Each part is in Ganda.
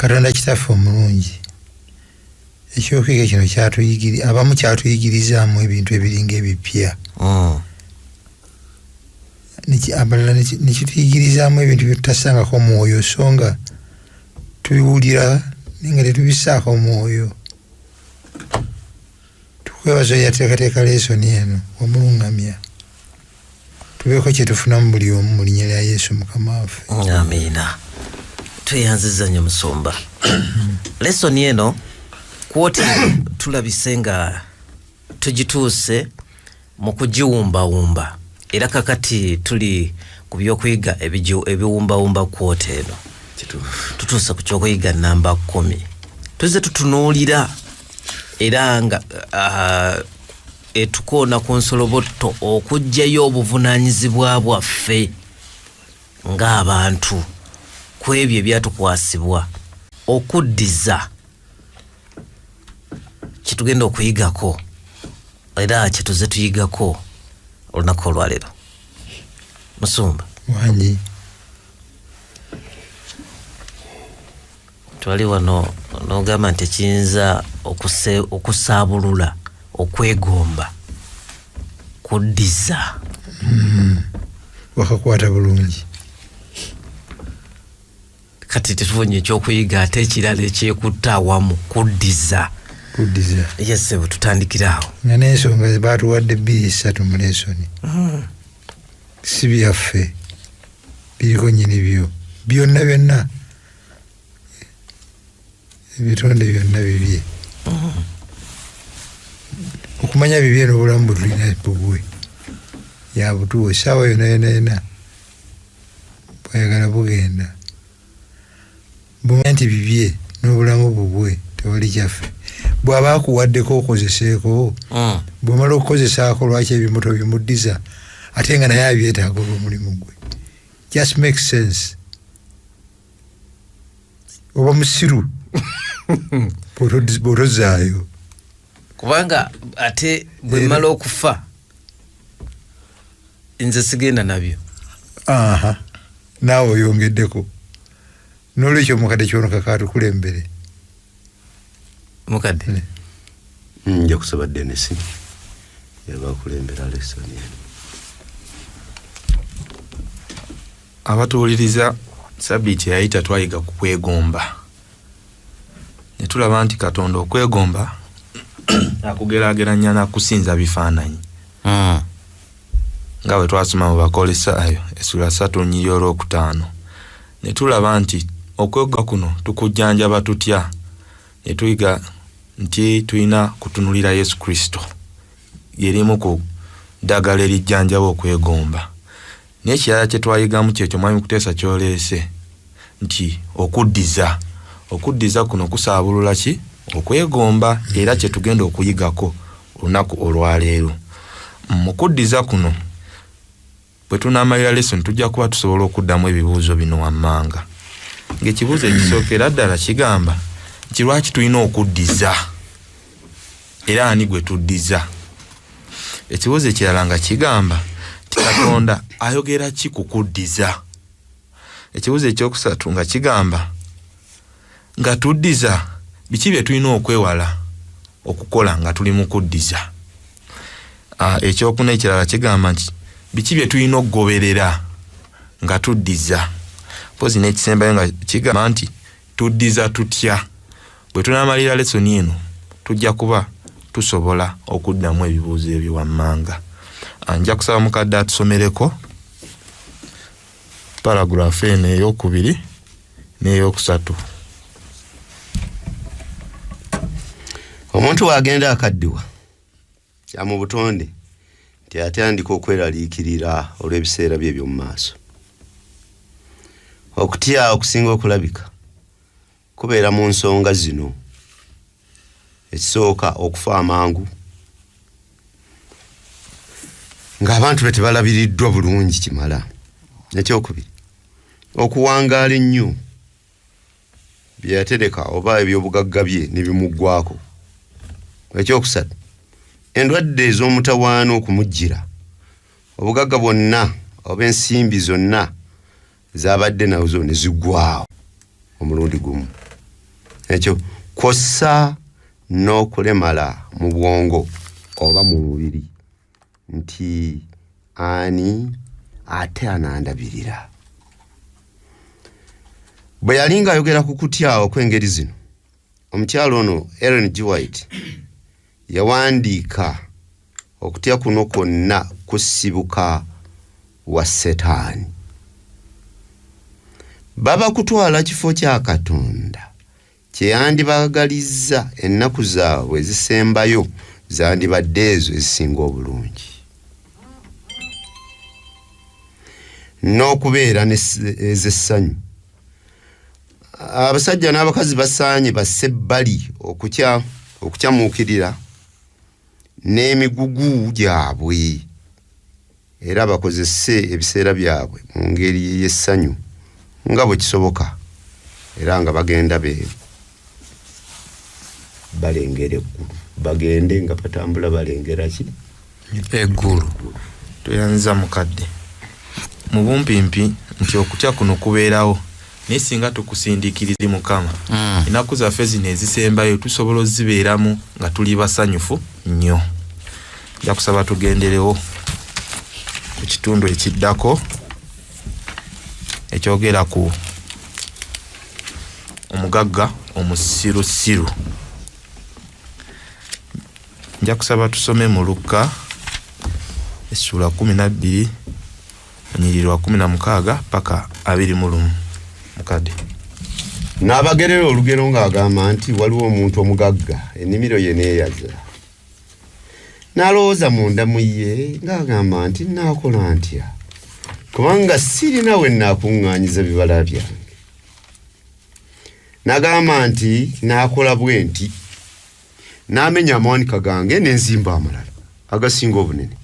Katonda kitaffe omulungi ekyokuyiga kino kyatuyigiriza abamu kyatuyigirizaamu ebintu ebiringa ebipya abalala nekituyigirizaamu ebintu byetutasangako mwoyo so nga tubiwulira naye nga tetubisaako mwoyo. Tukwebaza yateekateeka lesoni eno omulungamya tubeeko kyetufunamu buli omu mu linnya lya Yesu Mukama waffe. Amiina. Tweyanziza nnyo Musumba. Lesoni eno kwoti tulabise nga tugituuse mu kugiwumbawumba era kakati tuli ku byokuyiga ebiwumbawumba kwoti eno tutuuse ku kyokuyiga namba 10 tuze tutunuulira era nga etukoona ku nsolobotto okuggyayo obuvunaanyizibwa bwaffe ng'abantu ku ebyo ebyatukwasibwa okuddiza kitugenda okuyigako era kituze tuyigako olunaku olwaleero. Musumba wangi twali wano n'ogamba nti kiyinza okusaabulula okwegomba kuddiza wakakwata bulungi. Kati tetufunye ekyokuyiga ate ekirala ekyekutta awamu kuddiza. Yes, tutandikirawo nga n'ensonga baatuwadde 2-3 mu lesoni si byaffe biriko nyini byo byonna ebitonde byonna bibye okumanya bibye n'obulamu butulina bugwe ya butuwe essaawa yonna bwayagala bugenda bumanya nti bibye n'obulamu bugwe tewali kyaffe. Bw'aba akuwaddeko okozeseeko bw'omala okukozesaako lwaki ebimoto bimuddiza ate nga naye abyetaaga olw'omulimu gwe. Just make sense. Oba musiru bw'otozaayo kubanga ate bwe mmala okufa nze sigenda nabyo. Naawe oyongeddeko n'olwekyo omukadde kyono kakatukulembere mukadde nja kusaba Dennis yabakulembera lesoni. Abatuwuliriza Sabbiiti yayita twayiga ku kwegomba ne tulaba nti Katonda okwegomba akugeraageranya n'akusinza bifaananyi nga bwe twasoma mu Bakolosaayo essula 3:5 ne tulaba nti okwegomba kuno tukujjanjaba tutya ne tuyiga nti tulina kutunulira Yesu Kristo yerimu ku ddagala erijjanjaba okwegomba. N'ekirala kye twayigamu kyekyo mwami Kuteesa kyoleese nti okuddiza kuno kusaabulula ki okwegomba era kye tugenda okuyigako olunaku olwaleero. Mu kuddiza kuno bwe tunaamalira lesoni tujja kuba tusobola okuddamu ebibuuzo bino wammanga ng'ekibuuzo ekisookera ddala kigamba nti lwaki tulina okuddiza era ani gwe tuddiza. Ekibuuzo ekirala nga kigamba nti Katonda ayogera ki ku kuddiza. Ekibuuzo ekyokusatu nga kigamba nga tuddiza biki bye tulina okwewala okukola nga tuli mu kuddiza. Ekyokuna ekirala kigamba nti biki bye tulina okugoberera nga tuddiza. Mpozi n'ekisembayo nga kigamba nti tuddiza tutya. Bwe tunaamalira lesoni eno tujja kuba tusobola okuddamu ebibuuzo ebyo wammanga. Nja kusaba mukadde atusomereko paragulaafu eno ey'okubiri n'ey'okusatu. Omuntu wagenda akaddiwa kya mu butonde nti atandika okweraliikirira olw'ebiseera bye eby'omu maaso. Okutya okusinga okulabika kubeera mu nsonga zino. Ekisooka okufa amangu ng'abantu be tebalabiriddwa bulungi kimala. Ekyokubiri okuwangaala ennyo bye yatereka oba eby'obugagga bye ne bimuggwako. Ekyokusatu endwadde ez'omutawaana okumujjira obugagga bwonna oba ensimbi zonna z'abadde nazo ne ziggwawo omulundi gumu. ekyo kossa n'okulemala mu bwongo oba mu mubiri nti ani ate anandabirira. Bwe yali ng'ayogera ku kutya okw'engeri zino, omukyalo ono Ellen G. White yawandiika okutya kuno kwonna kusibuka wa Setaani. Baba kutwala kifo kya Katonda kye yandibaagalizza ennaku zaabwe ezisembayo zandibadde ezo ezisinga obulungi. N'okubeera ez'essanyu. Abasajja n'abakazi basaanye basse ebbali okukyamuukirira n'emigugu gyabwe era bakozese ebiseera byabwe mu ngeri y'essanyu nga bwe kisoboka era nga bagenda balengera eggulu, bagende nga batambula balengera ki eggulu. Toyanza mukadde mu bumpimpi nti okutya kuno kubeerawo naye singa tukusindikiriza Mukama ennaku zaffe zino ezisembayo tusobola ozibeeramu nga tuli basanyufu nnyo. Nja kusaba tugenderewo ku kitundu ekiddako ekyogera ku omugagga omusirusiru. Nja kusaba tusome mu Luka essula 12 onyiriri wa 16 paka 21. Mukadde n'abagerera olugero ng'agamba nti waliwo omuntu omugagga ennimiro ye neeyaza, n'alowooza munda mu ye ng'agamba nti naakola ntya kubanga sirina we naakuŋŋaanyiza bibala byange. N'agamba nti naakola bwe nti n'amenya amawanika gange n'enzimba amalala agasinga obunene,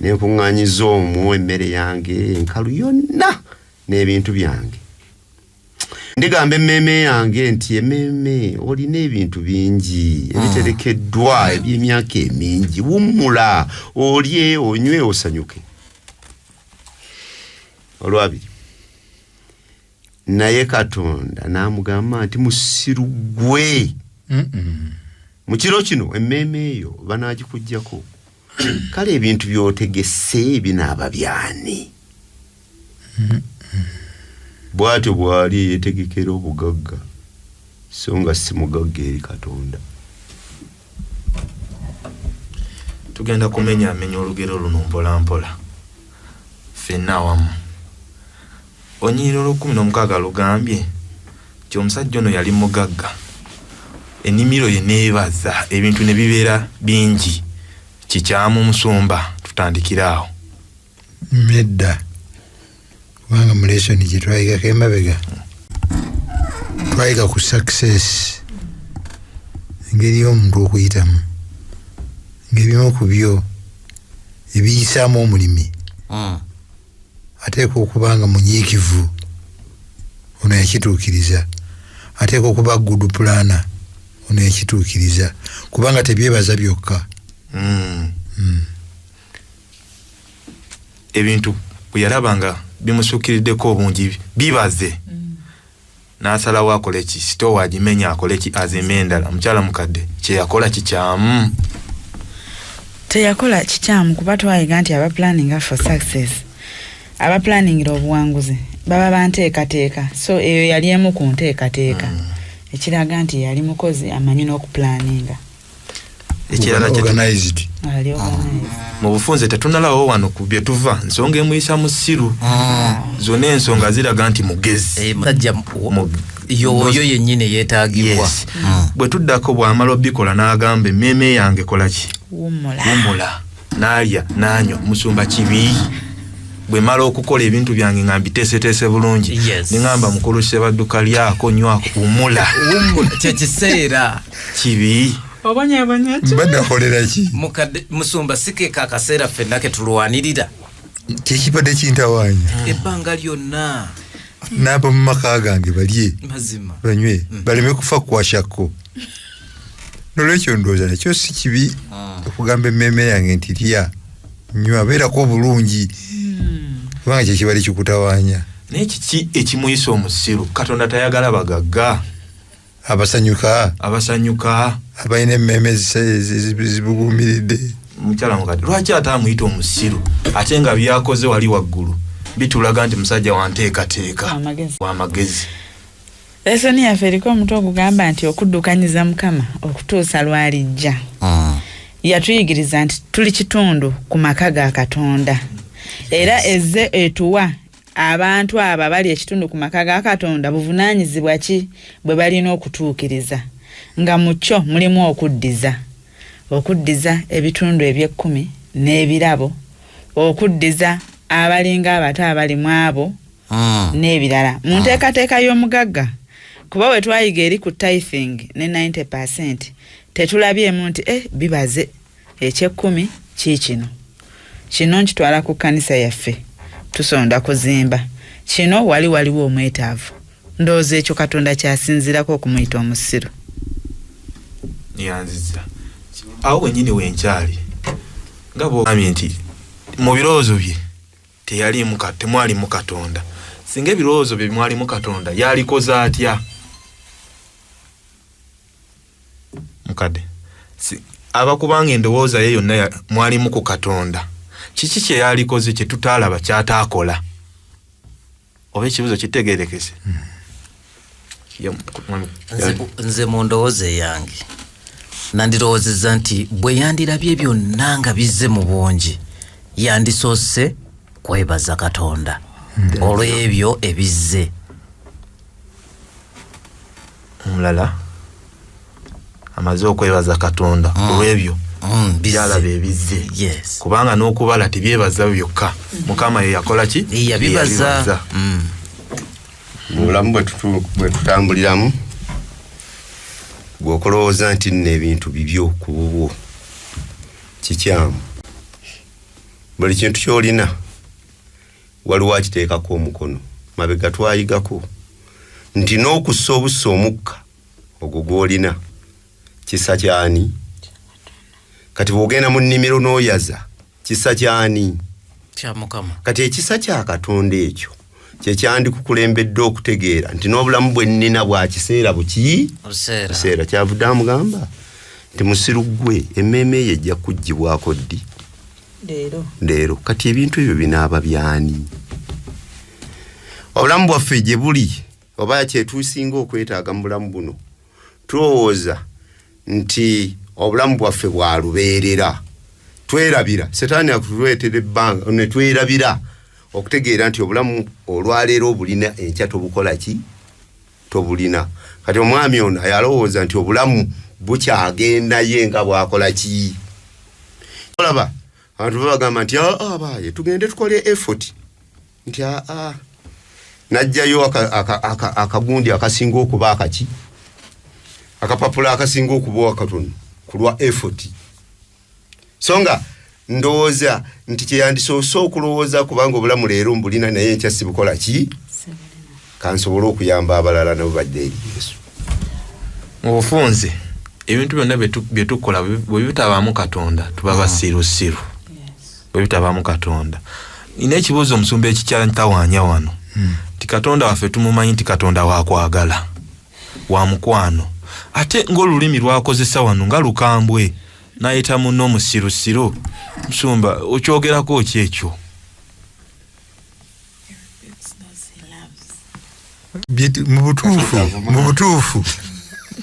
n'enkuŋŋaanyiza omwo emmere yange enkalu yonna n'ebintu byange. Ndigamba emmeeme yange nti emmeeme olina ebintu bingi ebiterekeddwa eby'emyaka emingi, wummula olye onywe osanyuke. Olwabiri naye Katonda n'amugamba nti musiru gwe mu kiro kino emmeeme eyo banaagikuggyako, kale ebintu by'otegese binaaba byani? Bw'atyo bw'ali yeetegekera obugagga so nga si mugagga eri Katonda. tugenda kumenyaamenya olugero luno mpolampola ffenna awamu. Onyiriri olw'16 lugambye nti omusajja ono yali mugagga, ennimiro ye neebaza, ebintu ne bibeera bingi. Kikyamu omusumba tutandikira awo. Medda kubanga mu lesoni gye twayigako emabega twayiga ku success, engeri y'omuntu okuyitamu, ng'ebimu ku byo ebiyisaamu omulimi ateeka okuba nga munyiikivu, ono yakituukiriza. Ateeka okuba good planner, ono yakituukiriza, kubanga tebyebaza byokka. Ebintu bwe yalabanga bimusukiriddeko obungi bibaze, n'asalawo akole ki, sitoowa agimenya akole ki, azimba endala. Mukyala mukadde kye yakola kikyamu? Teyakola kikyamu kuba twayiga nti aba planning for success, aba planning obuwanguzi baba banteekateeka, so eyo yali emu ku nteekateeka ekiraga nti yali mukozi amanyi n'okuplaninga. Ekirala organized. Mu bufunze tetunalawo wano ku bye tuva, nsonga emuyisa musiru zonna ensonga ziraga nti mugezi yoyo yennyini yeetaagibwa. Bwe tuddako bw'amala obikola n'agamba emmeeme yange kola ki, Wummula. n'alya n'anywa, musumba kibi. Bwe mala okukola ebintu byange nga mbiteeseteese bulungi, niŋŋamba mukulu Sebadduka lyako nywako, wummula. Kyekiseera kibi. Badakolera ki? Mukadde musumba sikeeka akaseera ffenna ke tulwanirira kyekibadde kintawaanya ebbanga lyonna n'abo mu maka gange balye mazima banywe baleme kufa kwashako. Nolwekyo ndowooza nakyo si kibi okugamba emmeeme yange nti lya nywa beerako obulungi kubanga kyekibadde kikutawaanya. Naye kiki ekimuyisa omusiru? Katonda tayagala bagagga. abasanyuka abalina emmeme zibugumiridde. Mukyala mukadde lwaki atamuyita omusiru ate nga byakoze wali waggulu bitulaga nti musajja wanteekateeka w'amagezi. Lesoni yaffe eriko omutwe ogugamba nti okuddukanyiza Mukama okutuusa lwalijja. Yatuyigiriza nti tuli kitundu ku maka ga Katonda era ezze etuwa abantu abo bali ekitundu ku maka ga Katonda buvunaanyizibwa ki bwe balina okutuukiriza nga mu kyo mulimu okuddiza ebitundu eby'ekkumi n'ebirabo, okuddiza abalinga abato abalimu abo n'ebirala mu nteekateeka y'omugagga. Kuba bwe twayiga eri ku tithing ne 90% tetulabyemu nti bibaze eky'ekkumi kino nkitwala ku kkanisa yaffe tusonda kuzimba kino waliwo omwetaavu ndowooza ekyo Katonda kyasinzirako okumuyita omusiru. Yanziza awo wennyini wenkyali nga bwogambye nti mu birowoozo bye temwalimu Katonda. Singa ebirowoozo bye mwalimu Katonda yalikoze atya? Mukadde abakubanga endowooza ye yonna mwalimu ku Katonda, kiki kye yalikoze kye tutaalaba kyataakola? Oba ekibuzo kitegeerekese? Nze mu ndowooza yange nandirowoozezza nti bwe yandirabye byonna nga bizze mu bungi yandisoose kwebaza Katonda olw'ebyo ebizze. Omulala amaze okwebaza Katonda olw'ebyo byalaba ebizze. Kubanga n'okubala tebyebaza byokka, Mukama ye yakola ki? Yabibaza. Mu bulamu bwe tutambuliramu bw'okulowooza nti nno ebintu bibyo ku bubwo kikyamu. Buli kintu ky'olina waliwo akiteekako omukono. Mabega twayigako nti n'okussa obusa omukka ogwo gw'olina kisa kyani? Kati bw'ogenda mu nnimiro n'oyaza kisa kyani? Kya Mukama. Kati ekisa kya Katonda ekyo kye kyandikukulembedde okutegeera nti n'obulamu bwe nnina bwa kiseera buki? Buseera. Kyavudde amugamba nti musiru gwe emmeeme ye ejja kuggibwako ddi? Leero. Kati ebintu ebyo binaaba byani? Obulamu bwaffe gye buli oba kyetusinga okwetaaga mu bulamu buno tulowooza nti obulamu bwaffe bwa lubeerera. Twerabira Setaani akutuleetera ebbanga ne twerabira okutegeera nti obulamu olwaleero obulina enkya tobukola ki? Tobulina. Kati omwami ono yalowooza nti obulamu bukyagenda ye nga bwakola ki? Olaba abantu babagamba nti abaaye tugende tukole effort nti najjayo akagundi akasinga okuba akaki? Akapapula akasinga okuba akatono ku lwa effort. Songa ndowooza nti kyeyandisoose okulowooza kubanga obulamu leero mbulina naye enkya sibukola ki? Kansobole okuyamba abalala nabo badde eri Yesu. Mu bufunze ebintu byonna bye tukola bwe bitabaamu Katonda tuba basirusiru. Bwe bitabaamu Katonda. Nina ekibuuzo omusumba ekikyala ntawaanya wano. Ti Katonda waffe tumumanyi nti Katonda wakwagala, wa mukwano. Ate ng'olulimi lwakozesa wano nga lukambwe nayita munno musirusiru. Musumba okyogerako ki ekyo?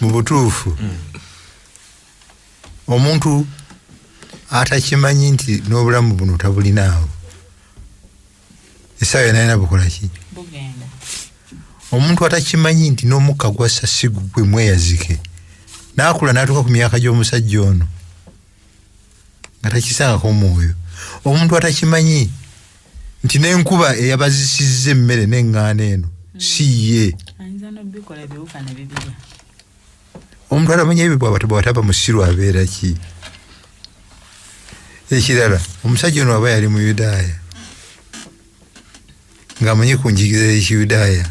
Mu butuufu omuntu atakimanyi nti n'obulamu buno tabulinaawo essaawa yonayina bukola ki? Omuntu atakimanyi nti n'omukka gwassa si gwe mweyazike n'akula n'atuuka ku myaka gy'omusajja ono nga takisangako mwoyo. Omuntu atakimanyi nti n'enkuba eyabazisizza emmere n'eŋŋaano eno si ye. Omuntu atamanya ebyo bw'ataba musiru abeera ki? Ekirala omusajja ono aba yali mu Yudaaya ng'amanyi ku njigiriza y'Ekiyudaaya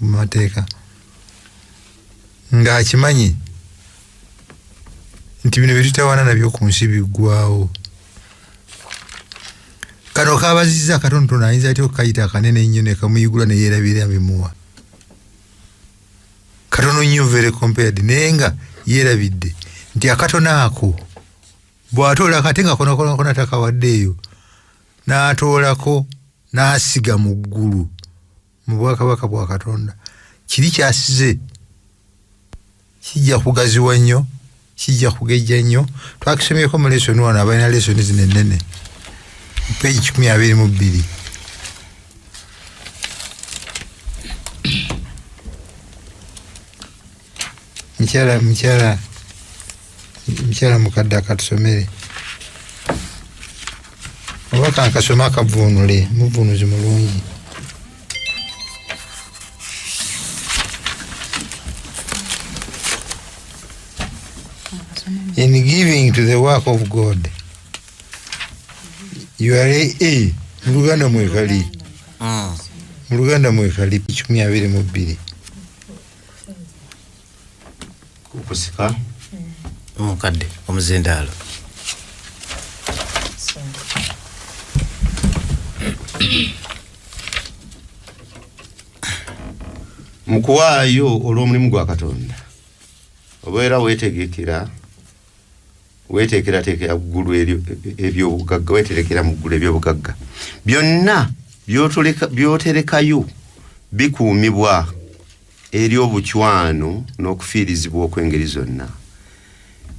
mu mateeka ng'akimanyi nti bino bye tutawaana nabyo ku nsi biggwawo. Kano kaabazizza katonotono ayinza atya okukayita akanene ennyo ne kamuyigula ne yeerabira bimuwa. Katonda katono nnyo very compared naye nga yeerabidde nti akatono ako bw'atoola akate nga kona takawaddeeyo n'atoolako n'asiga mu ggulu mu bwakabaka bwa Katonda kiri kyasize kijja kugaziwa nnyo kijja kugejja nnyo twakisomyeko mu lesson wano abalina lesson zino ennene page 22 mukyala mukadde akatusomere oba kankasoma akavuunule muvuunuzi mulungi in giving to the work of God you are mu Luganda mwekali 22 kukusika omukadde omuzindaalo mukuwaayo olw'omulimu gwa Katonda obeera weteekerateekera ggulu ebyobugagga weterekera mu ggulu ebyobugagga byonna byoterekayo bikuumibwa eri obucwano n'okufiirizibwa okw'engeri zonna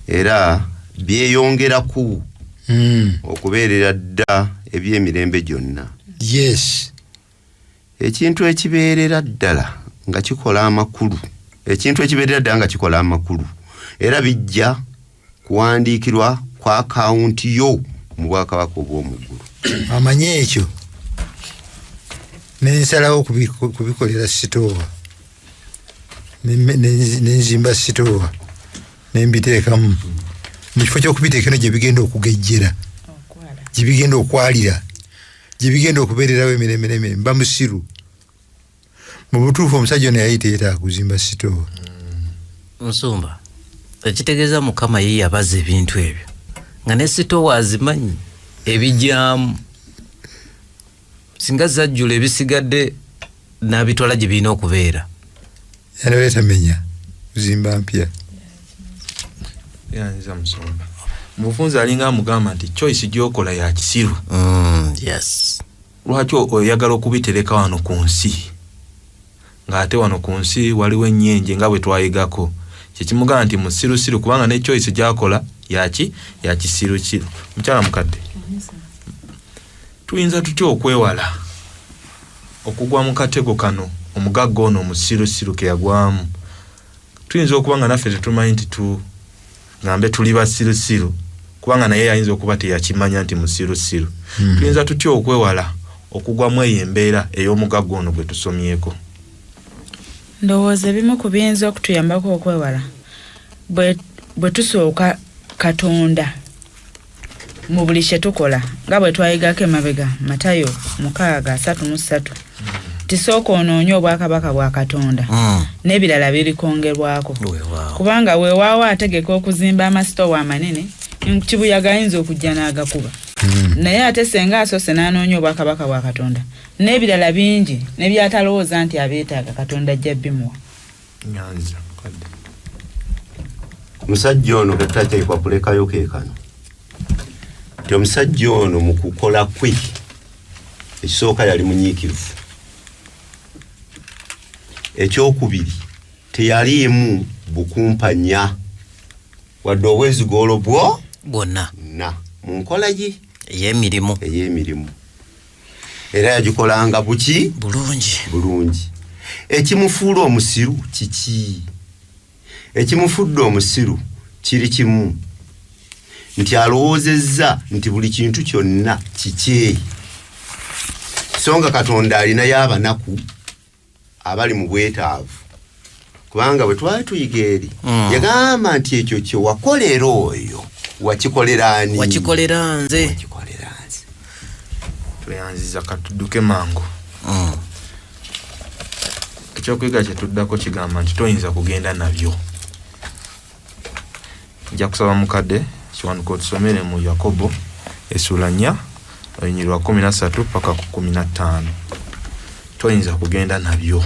era byeyongeraku okubeerera dda eby'emirembe gyonna. Yes. Ekintu ekibeerera ddala nga kikola amakulu era bijja kuwandiikirwa ku akaunti yo mu Bwakabaka obw'omuggulu. Amanye ekyo nensalawo kubikolera sitoowa nenzimba sitoowa nembiteekamu mu kifo ky'okubiteeka eno gye bigenda okugejjera gye bigenda okwalira gye bigenda okubeererawo emirembe mba musiru. Mu butuufu omusajja ono yali teyeetaaga kuzimba sitoowa. Nsumba ekitegeeza Mukama ye yabaza ebintu ebyo nga ne sitoowa azimanyi ebijyamu singa zajjula ebisigadde n'abitwala gye birina okubeera. Yaleeta menya kuzimba mpya. Yanza Musumba mufunza alinga amugamba nti choice gy'okola ya kisiru. Yes. Lwaki oyagala okubitereka wano ku nsi ng'ate wano ku nsi waliwo ennyenje nga bwe twayigako kyekimugamba nti musirusiru kubanga ne choice gy'akola ya kisirukiru. Mukyala mukadde tuyinza tutya okwewala okugwa mu katego kano omugagga ono omusirusiru ke yagwamu? Tuyinza okuba nga naffe tetumanyi nti ngambe tuli basirusiru kubanga naye yayinza okuba teyakimanya nti musirusiru. Tuyinza tutya okwewala okugwamu eyo embeera ey'omugagga ono gwe tusomyeko? Ndowooza ebimu ku biyinza okutuyambako okwewala bwe tusooka Katonda mu buli kye tukola nga bwe twayigako emabega Matayo 6:33 tisooka onoonye obwakabaka bwa Katonda n'ebirala birikongerwako kubanga weewaawo ategeka okuzimba amasitoowa amanene kibuyaga ayinza okujja n'agakuba naye ate senga asoose n'anoonya obwakabaka bwa Katonda n'ebirala bingi n'ebyatalowooza nti abeetaaga Katonda ajja bimuwa. Omusajja ono gatakyayikwa kulekayo keekano nti omusajja ono mu kukola kwe ekisooka yali munyiikirivu, ekyokubiri teyaliimu bukumpanya wadde obwezigoolo bwonna mu nkola ye ey'emirimu era yagikolanga bulungi. Ekimufuula omusiru kiki? Ekimufudde omusiru kiri kimu nti alowoozezza nti buli kintu kyonna kikye. So nga Katonda alinayo abanaku abali mu bwetaavu kubanga bwe twali tuyiga eri yagamba nti ekyo kye wakolera oyo wakikolera ani? Wakikolera nze. Tweyanziza katudduke mangu. Ekyokuyiga kye tuddako kigamba nti toyinza kugenda nabyo. Nja kusaba mukadde kiwanuka otusomere mu Yakobo essula 4 olunyirwa 13 paka ku 15. Toyinza kugenda nabyo.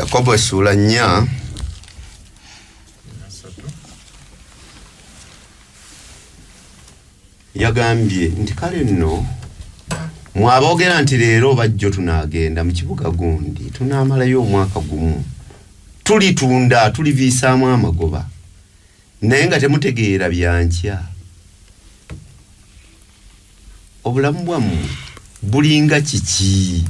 Yakobo sura 4 yagambye nti kale nno mwaboogera nti leero bajjo tunaagenda mu kibuga gundi tunaamalayo omwaka gumu tulitunda tuliviisaamu amagoba naye nga temutegeera byankya obulamu bwammwe bulinga kiki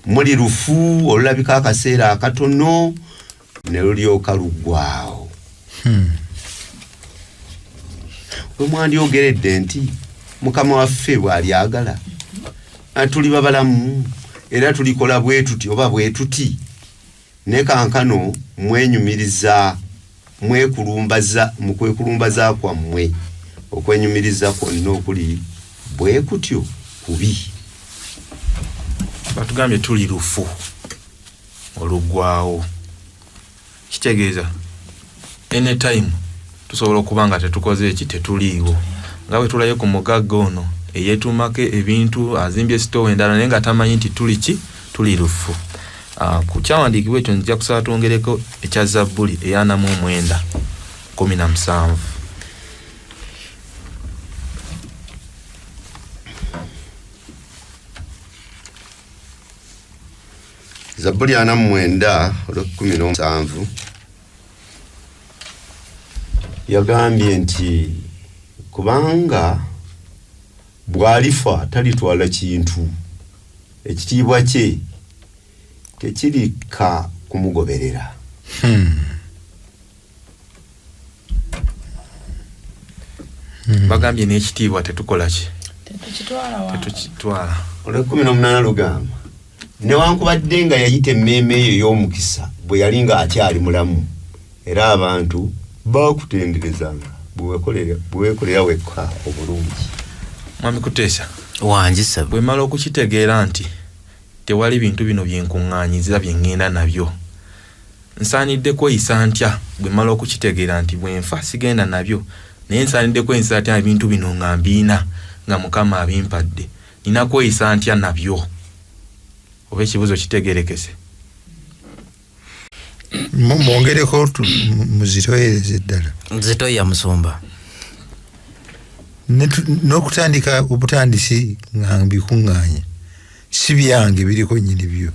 muli lufu olulabika akaseera akatono ne lulyoka luggwaawo bwe mwandyogeredde nti mukama waffe bw'alyagala tuli babalamu era tulikola bwe tuti oba bwe tuti ne kankano mwenyumiriza mukwekulumbaza kwammwe okwenyumiriza kwonna okuli bwe kutyo kubi batugambye tuli lufu oluggwaawo kitegeeza anytime tusobola okuba nga tetukoze eki tetuliiwo nga bwe tulaye ku mugagga ono eyeetuumako ebintu azimbye sitoowa endala naye nga tamanyi nti tuli lufu. Ku kyawandiikibwa ekyo nzija kusaba twongereko ekya Zabbuli eya 49:17. Zabbuli 49:17 yagambye nti kubanga bw'alifa talitwala kintu ekitiibwa kye tekirika kumugoberera. Bagambye n'ekitiibwa tetukola ki? Tetukitwala. 18 lugamba newankubadde nga yayita emmeeme eyo ey'omukisa bwe yali nga akyali mulamu era abantu baakutenderezanga bweweekolera wekka obulungi. Mwami Kuteesa wanjisa bwe mala okukitegeera nti tewali bintu bino byenkuŋŋaanyiza bye ŋŋenda nabyo nsaanidde kweyisa ntya bwe mala okukitegeera nti bwe nfa sigenda nabyo naye nsaanidde kweyisa ntya ebintu bino nga mbiina nga Mukama abimpadde nina kweyisa ntya nabyo oba ekibuzo kitegeerekese. Mwongereko muzitoyereze ddala nzito ya Musumba n'okutandika obutandisi nga mbikuŋŋaanya si byange biriko nnyini byo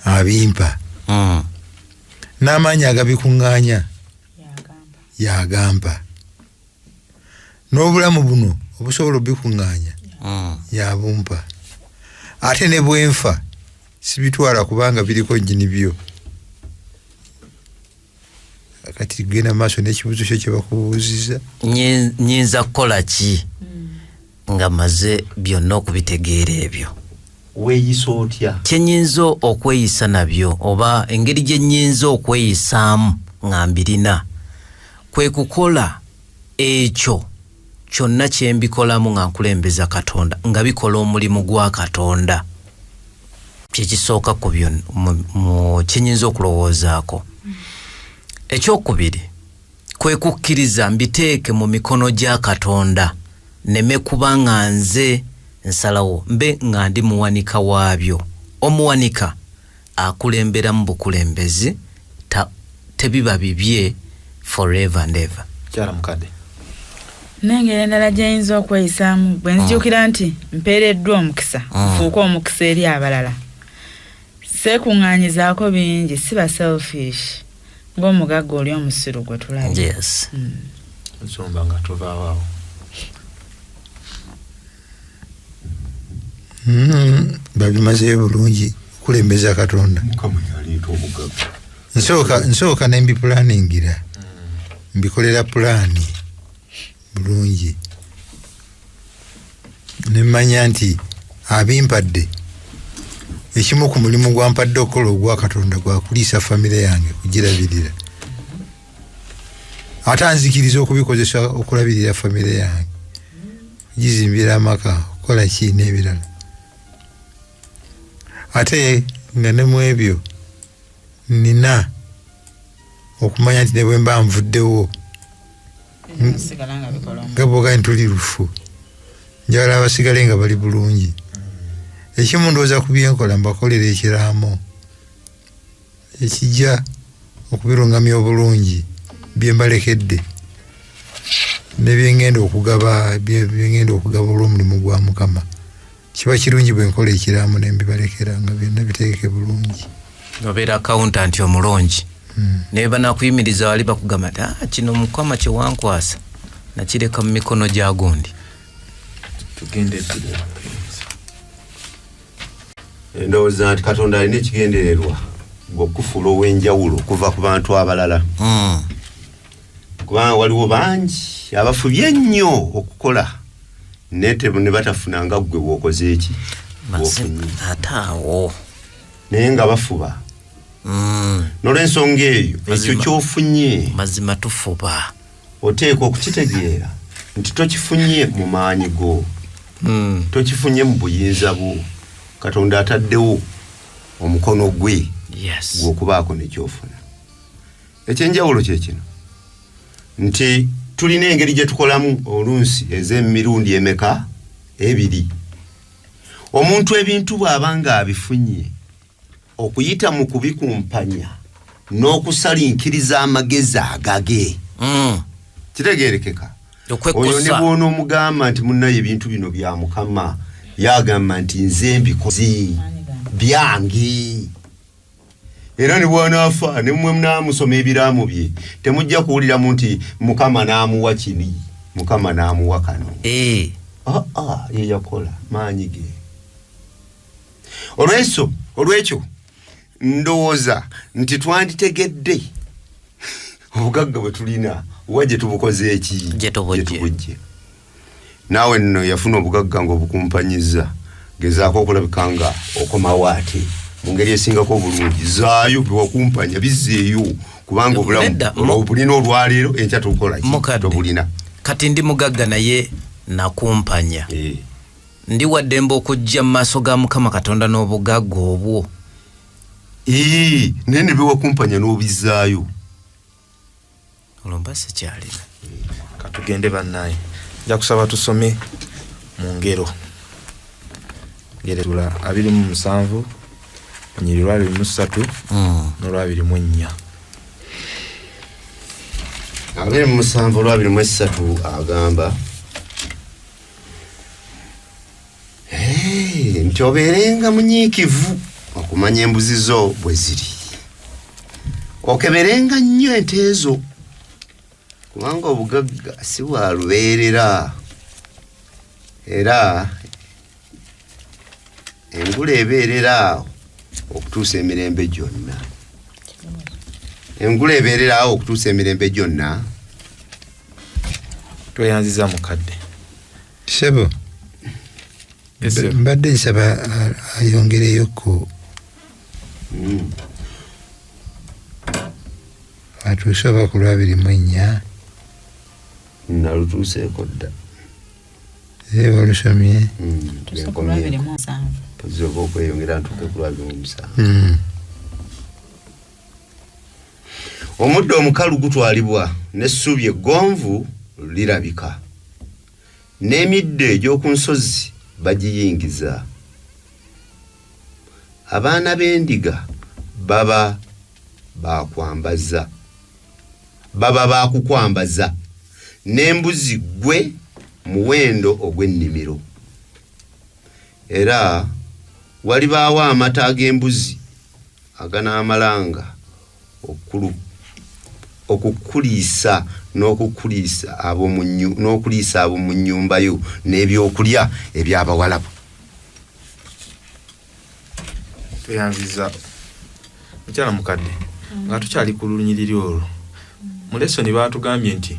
abimpa n'amaanyi agabikuŋŋaanya yagamba n'obulamu buno obusobola obikuŋŋaanya yabumpa ate ne bwenfa sibitwala kubanga biriko nnyini byo. Kati genda maaso n'ekibuzo kyo kye bakubuuziza nyinza kukola ki nga maze byonna okubitegeera ebyo weeyisa otya kye nyinza okweyisa nabyo oba engeri gye nyinza okweyisaamu nga mbirina kwe kukola ekyo kyonna kye mbikolamu nga nkulembeza Katonda nga bikola omulimu gwa Katonda kyekisooka ku byonna mu kye nyinza okulowoozaako. Ekyokubiri kwe kukkiriza mbiteeke mu mikono gya Katonda neme kuba nga nze nsalawo mbe nga ndi muwanika waabyo. Omuwanika akulembera mu bukulembezi tebiba bibye forever and ever. Kyala mukadde n'engeri endala gy'eyinza okweyisaamu bwe nzijukira nti mpeereddwa omukisa nfuuka omukisa eri abalala seekuŋŋaanyizaako bingi siba selfish ng'omugagga oli omusiru gwe tulabye. Yes. nsomba nga tuvaawo babimazeyo bulungi kulembeza Katonda. Nsooka ne mbipulaningira mbikolera pulaani bulungi nemmanya nti abimpadde ekimu ku mulimu gwampadde okukola ogwa Katonda gwa kuliisa famire yange kugirabirira ate anzikiriza okubikozesa okulabirira famire yange gizimbira amaka okukola ki n'ebirala ate nga ne mu ebyo nina okumanya nti ne bwe mba nvuddewo nga bwoga ntuli lufu njagala abasigale nga bali bulungi ekimu ndowooza ku byenkola mbakolera ekiraamo ekijja okubirungamya obulungi bye mbalekedde ne byengenda okugaba olw'omulimu gwa Mukama. Kiba kirungi bwe nkola ekiraamo ne mbibalekera nga byonna biteeke bulungi. Obeera accountant omulungi. Naye banakuyimiriza wali bakugamba nti kino Mukama kye wankwasa nakireka mu mikono gya gundi. Tugende ndowooza nti Katonda alina ekigendererwa ng'okufuula ow'enjawulo okuva ku bantu abalala. Kubanga waliwo bangi abafubye ennyo okukola ne batafuna nga ggwe bw'okoze eki ate awo naye nga bafuba. N'olw'ensonga eyo ekyo ky'ofunye mazima tufuba oteekwa okukitegeera nti tokifunye mu maanyi go, tokifunye mu buyinza bwo. Katonda ataddewo omukono gwe gw'okubaako nekyofuna. Ekyenjawulo kye kino nti tulina engeri gye tukolamu olunsi ez'emirundi emeka? 2. Omuntu ebintu bw'aba nga abifunye okuyita mu kubikumpanya n'okusalinkiriza amagezi agage kitegeerekeka. Oyo ne bw'ona omugamba nti munnaye ebintu bino bya Mukama yagamba nti nze mbikoze byange. Era ne bw'anaafa ne mmwe munaamusoma ebiraamo bye temujja kuwuliramu nti Mukama n'amuwa kini, Mukama n'amuwa kano. Ye yakola maanyi ge. Olwekyo ndowooza nti twanditegedde obugagga bwe tulina wa gye tubukoze eki gye tubujje. Naawe nno yafuna obugagga ng'obukumpanyiza gezaako okulabika nga okomawo ate mu ngeri esingako obulungi. Zaayo bewakumpanya bizzeeyo kubanga obulamu bulina olwaleero enkya tukola tobulina. Kati ndi mugagga naye nakumpanya ndi waddembe okujja mu maaso ga Mukama Katonda n'obugagga obwo. Naye ne bewakumpanya n'obizaayo olomba sikyalina. Katugende bannaye nja kusaba tusome mu ngero tula 27 Onyirirwa 23 n'olwa 24. 27 olwa 23 agamba nti obeerenga munyiikivu okumanya embuzi zo bwe ziri, okeberenga nnyo ente zo kubanga obugagga si bwa lubeerera, era engula ebeerera okutuusa emirembe gyonna. Engula ebeerera okutuusa emirembe gyonna. Tweyanziza mukadde Sebo mbadde nsaba ayongereyoko atuuse oba ku 24 nalutuuseeko dda walusomye oba okweyongera ntuuke ku 27. Omuddo omukalu gutwalibwa n'essubi eggonvu lirabika, n'emiddo egy'oku nsozi bagiyingiza. Abaana b'endiga baba baakukwambaza, n'embuzi gwe muwendo ogw'ennimiro. Era walibaawo amata ag'embuzi aganaamalanga okukuliisa n'okukuliisa abo mu nnyumba yo n'ebyokulya eby'abawalabu. Tweyanziza mukyala mukadde nga tukyali ku lunyiriri olwo. Mu lesoni baatugambye nti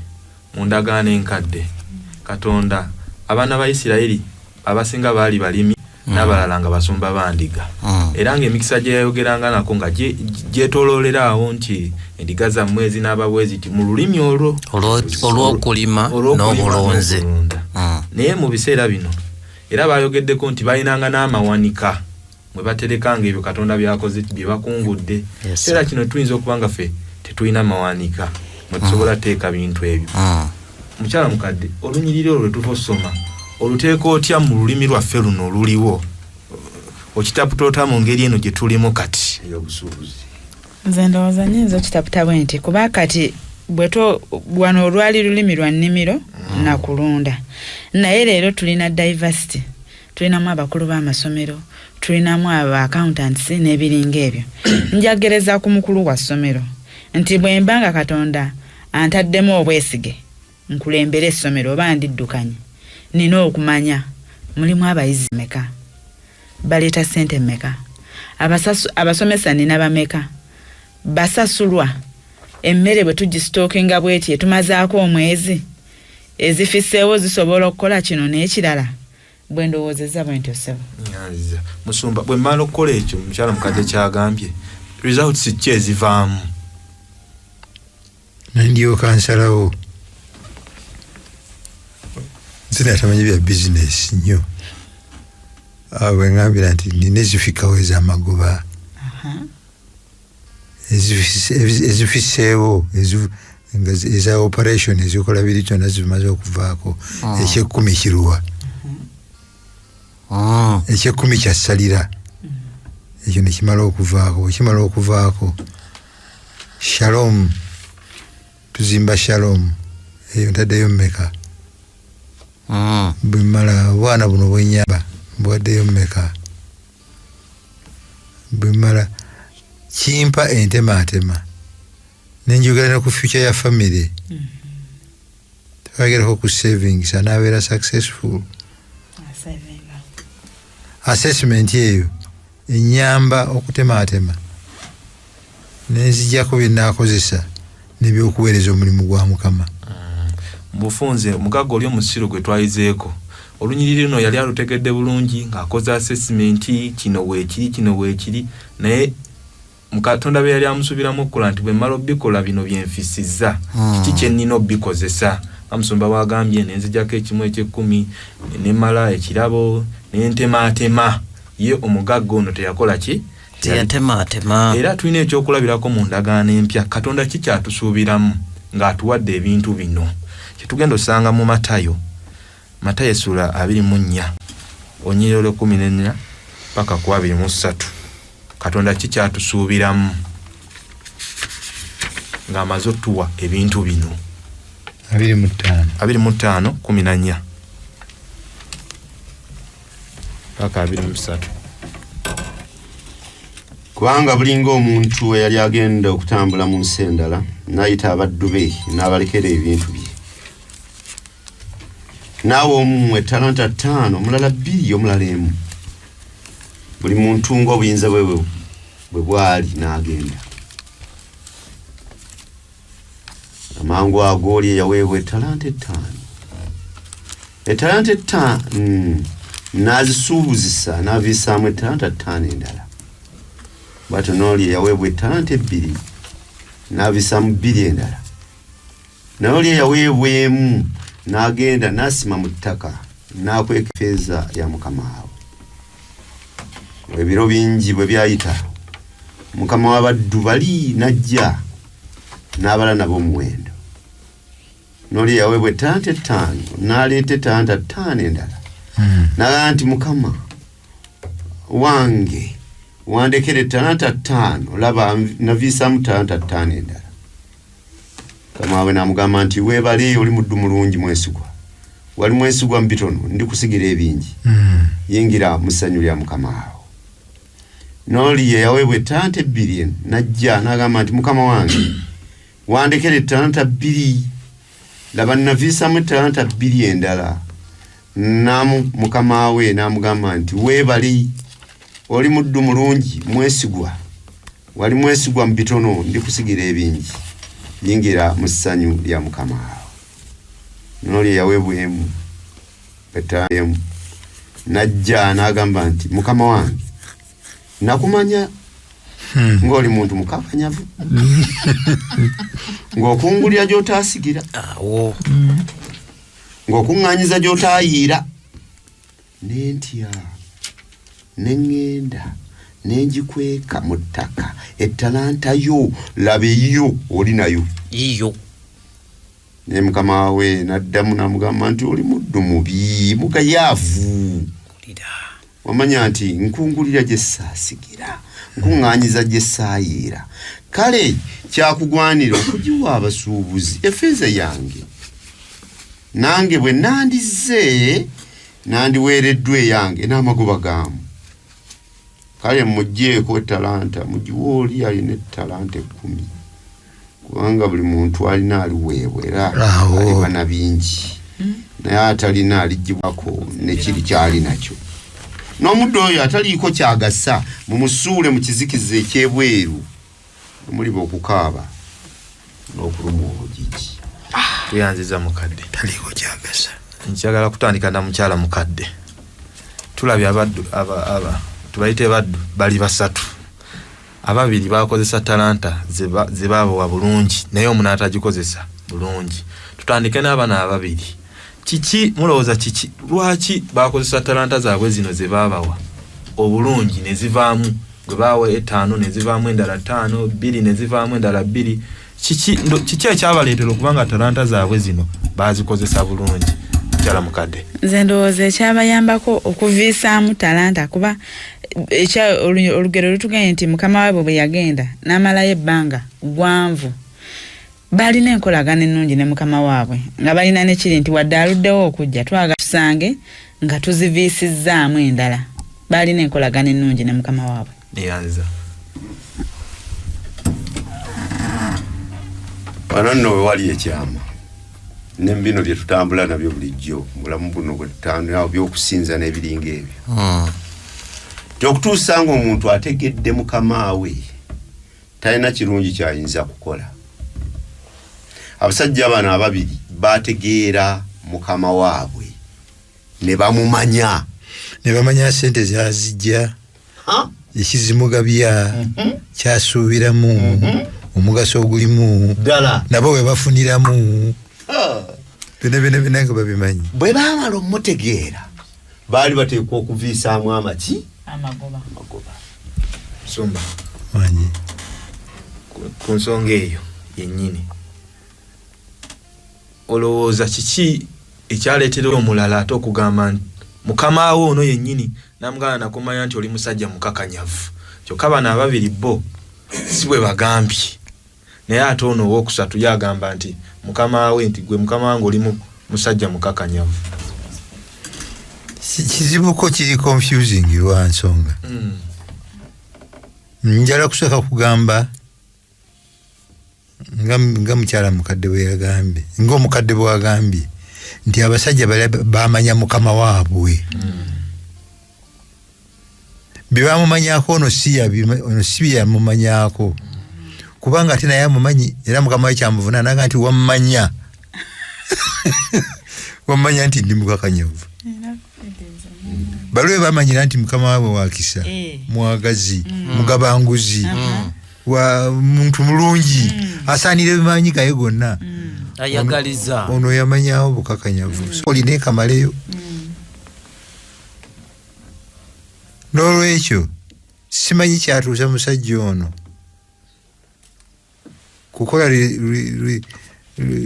mu ndagaano enkadde Katonda abaana ba Isirayiri abasinga baali balimi n'abalala nga basumba bandiga. Era ng'emikisa gye yayogeranga nako nga gyetooloolera awo nti endiga zammwe zinaaba ziti mu lulimi olwo olw'okulima n'obulunzi. Naye mu biseera bino era bayogeddeko nti balinanga n'amawanika mwe baterekanga ebyo Katonda byakoze bye bakungudde. Era kino tuyinza okuba nga ffe tetulina mawanika mwe tusobola teeka bintu ebyo. Mukyala mukadde olunyiriri olwo lwe tuva osoma oluteeka otya mu lulimi lwaffe luno oluliwo okitaputoota mu ngeri eno gye tulimu kati ey'obusuubuzi. Nze ndowooza nyinza okitaputa bwe nti kuba kati wano olwali lulimi lwa nnimiro na kulunda, naye leero tulina diversity, tulinamu abakulu b'amasomero, tulinamu aba accountants n'ebiringa ebyo. Njagereza ku mukulu wa ssomero nti bwe mbanga Katonda antaddemu obwesige nkulembera essomero oba ndiddukanye, nina okumanya mulimu abayizi meka, baleeta ssente meka, abasomesa nina bameka, basasulwa, emmere bwe tugisitookinga bweti etumazaako omwezi, ezifiseewo zisobola okukola kino n'ekirala. Bwe ndowoozezza bwe ntyo ssebo. Musumba bwe mmala okukola ekyo mukyala mukadde kyagambye results ki ezivaamu? Nandyoka nsalawo sinatamanyi bya bizinesi nnyo, bwe ngambira nti nina ezifikawo ez'amagoba ezifiseewo eza operation ezikola biri kyonna zimaze okuvaako. Ekyekumi kiruwa, ekyekumi kyasalira, ekyo nekimala okuvaako. Ekimala okuvaako Shalom, tuzimba Shalom, eyo ntaddeyo mmeka? Bwe mmala obwana buno bwenyamba mbwaddeyo mmeka? Bwe mmala kimpa entemaatema nenjogera ne ku future ya family, twagerako ku savings anaabeera successful. Assessment eyo enyamba okutemaatema nenzijjako bye nnaakozesa n'ebyokuweereza omulimu gwa Mukama. Mufunze omugagga oli omusiro gwe twayizeeko olunyiriri luno yali alutegedde bulungi ng'akoze assessment, kino weekiri, naye Katonda bye yali amusuubiramu okukola nti bwe mmala obbikola bino byenfisizza, kiki kye nnina obbikozesa. Amusumba bwagambye nenzijjako ekimu eky'ekkumi nemmala ekirabo n'entemaatema. Ye omugagga ono teyakola ki? Teyatemaatema. Era tulina ekyokulabirako mu ndagaano empya. Katonda ki kyatusuubiramu ng'atuwadde ebintu bino? Kyetugenda osanga mu Matayo essula 24 onyiriro 14 paka ku 23. Katonda ki kyatusuubiramu ng'amaze otuwa ebintu bino? 25 14 paka 23. Kubanga bulinga omuntu eyali agenda okutambula mu nsi endala n'ayita abaddu be n'abalekera ebintu bye. Naawe omumwe talanta 5, omulala 2, omulala 1. Buli muntu ng'obuyinza bwe bwali n'agenda. Amangu ago oli eyaweebwa talanta 5. Talanta 5 n'azisuubuzisa n'aviisaamu talanta 5 endala. Bw'atyo n'oli eyaweebwa talanta 2 n'aviisaamu 2 endala. Naye oli eyaweebwa 1 n'agenda n'asima mu ttaka n'akweka effeeza ya Mukama we. Ebiro bingi bwe byayita, Mukama w'abaddu bali n'ajja n'abala nabo omuwendo. N'oli eyaweebwa talanta 5 n'aleeta talanta 5 endala. N'agamba nti Mukama wange wandekere talanta 5, laba naviisaamu talanta 5 endala. Mukama we n'amugamba nti weebale, oli muddu mulungi mwesigwa. Wali mwesigwa mu bitono, ndikusigira ebingi. Yingira mu ssanyu lya Mukama wo. N'oli eyaweebwa talanta 2 n'ajja n'agamba nti Mukama wange wandekere talanta 2, laba naviisaamu talanta 2 endala. Mukama we n'amugamba nti weebali, oli muddu mulungi mwesigwa. Wali mwesigwa mu bitono, ndikusigira ebingi. Yingira mu ssanyu lya Mukama wo. N'oli eyaweebwa 1 n'ajja n'agamba nti Mukama wange nakumanya ng'oli muntu mukakanyavu, ng'okungulira gy'otaasigira, ng'okuŋŋaanyiza gy'otaayiira. N'entya n'eŋŋenda n'engikweka mu ttaka, ettalanta yo laba eyo oli nayo. Ne Mukama we n'addamu n'amugamba nti oli muddu mubi mugayaavu, wamanya nti nkungulira gye saasigira nkuŋŋaanyiza gye saayiira kale kyakugwanira okugiwa abasuubuzi effeeza yange nange bwe nandize nandiweereddwa eyange n'amagoba gaamu kale mugjeeko talanta mugiwa oli alina ettalanta 10 kubanga buli muntu alina aliweebwa era aliba na bingi naye atalina aligibwako nekiri kyali nakyo n'omuddo oyo ataliiko kyagasa mumusuule mu kizikiza ekyebweru muliba okukaaba n'okuluma obugigi tuyanziza mukadde taliiko kyagasa njagala kutandika na mukyala mukadde tulabye abaddu tubayite baddu bali basatu ababiri bakozesa talanta zebabawa bulungi naye omuntu atagikozesa bulungi tutandike n'abaana ababiri kiki mulowooza kiki lwaki bakozesa talanta zaabwe zino zebabawa obulungi ne zivaamu gwe baawa 5 ne zivaamu endala 5 2 ne zivaamu endala 2 kiki ekyabaleetera okubanga talanta zaabwe zino bazikozesa bulungi kyala mukadde nze ndowooza ekyabayambako okuviisaamu talanta kuba olugero lutugende nti mukama waabwe bwe yagenda n'amalayo ebbanga gwanvu balina enkolagana ennungi ne mukama waabwe nga balina nekiri nti wadde aluddewo okujja twagala tusange nga tuziviisizzaamu endala balina enkolagana ennungi ne mukama waabwe neyanza wano nno we wali ekyama nembino bye tutambula nabyo bulijjo mulamu buno bwe tutambula by'okusinza n'ebiringa ebyo okutuusa ng'omuntu ategedde mukama we talina kirungi kyayinza kukola abasajja bano ababiri bategeera mukama waabwe ne bamumanya ne bamanya sente zazijja ekizimugabya kyasuubiramu omugaso ogulimu nabo we bafuniramu bino nga babimanyi bwe baamala omutegeera baali bateekwa okuviisaamu amaki amagoba sumba manyi ku nsonga eyo yennyini olowooza kiki ekyaleetera omulala ate okugamba nti mukama we ono yennyini namugala nakumanya nti oli musajja mukakanyavu kyokka bano ababiri bo si bwe bagambye naye ate ono owookusatu yagamba nti mukama we nti gwe mukama wange oli musajja mukakanyavu kizibuko kiri confusing lwa nsonga njala kusooka kugamba nga mukyala mukadde bwe yagambye ng'omukadde bwe wagambye nti abasajja bamanya mukama waabwe bye bamumanyako ono si byamumanyako kubanga ate naye amumanyi era mukama we kyamuvuna naga nti wammanya wammanya nti ndi mukakanyavu baliwe bamanyira nti mukama waabwe wakisa mwagazi mugabanguzi wa muntu mulungi asaanira ebimanyi gaye gonna ayagaliza ono yamanyawo bukakanyavu olina ekamaleyo n'olwekyo simanyi kyatuusa musajja ono kukola